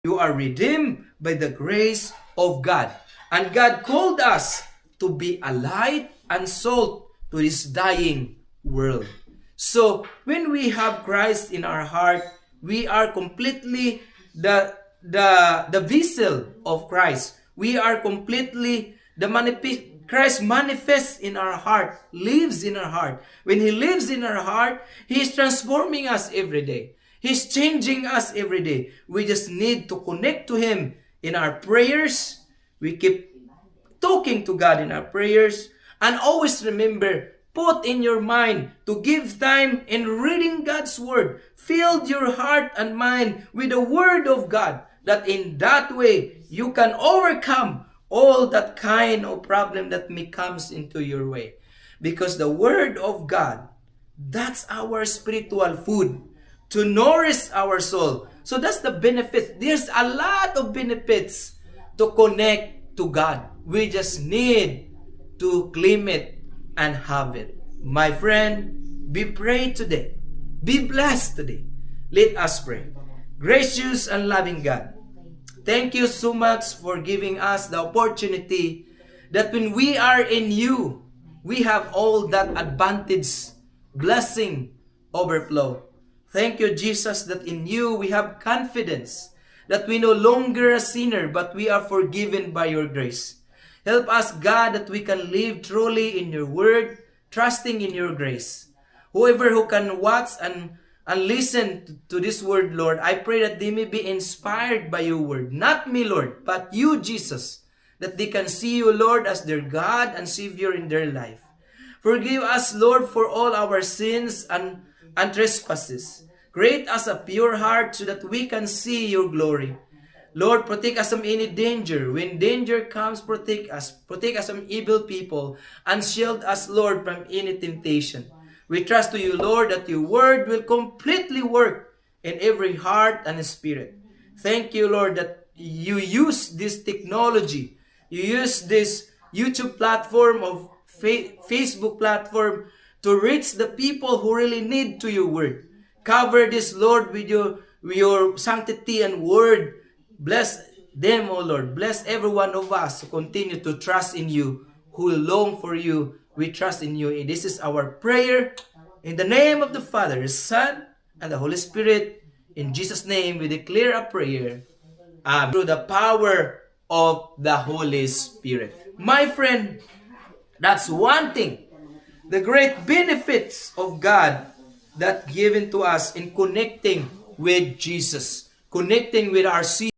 You are redeemed by the grace of God. And God called us to be a light and salt to this dying world. So, when we have Christ in our heart, we are completely the vessel of Christ. We are completely Christ manifests in our heart, lives in our heart. When He lives in our heart, He is transforming us every day. He's changing us every day. We just need to connect to Him in our prayers. We keep talking to God in our prayers. And always remember, put in your mind to give time in reading God's Word. Fill your heart and mind with the Word of God. That in that way, you can overcome all that kind of problem that may comes into your way. Because the Word of God, that's our spiritual food to nourish our soul. So that's the benefit. There's a lot of benefits to connect to God. We just need to claim it and have it. My friend, be prayed today. Be blessed today. Let us pray. Gracious and loving God, thank you so much for giving us the opportunity that when we are in you, we have all that advantage, blessing, overflow. Thank you, Jesus, that in you we have confidence that we no longer a sinner, but we are forgiven by your grace. Help us, God, that we can live truly in your word, trusting in your grace. Whoever who can watch and listen to this word, Lord, I pray that they may be inspired by your word. Not me, Lord, but you, Jesus, that they can see you, Lord, as their God and Savior in their life. Forgive us, Lord, for all our sins and trespasses. Create us a pure heart so that we can see your glory. Lord, protect us from any danger. When danger comes, protect us. Protect us from evil people and shield us, Lord, from any temptation. We trust to you, Lord, that your word will completely work in every heart and spirit. Thank you, Lord, that you use this technology. You use this YouTube platform of Facebook platform to reach the people who really need to your word. Cover this, Lord, with your sanctity and word. Bless them, O Lord. Bless every one of us who continue to trust in you, who long for you. We trust in you. And this is our prayer. In the name of the Father, the Son, and the Holy Spirit. In Jesus' name, we declare a prayer. Through the power of the Holy Spirit. My friend, that's one thing. The great benefits of God that given to us in connecting with Jesus, connecting with our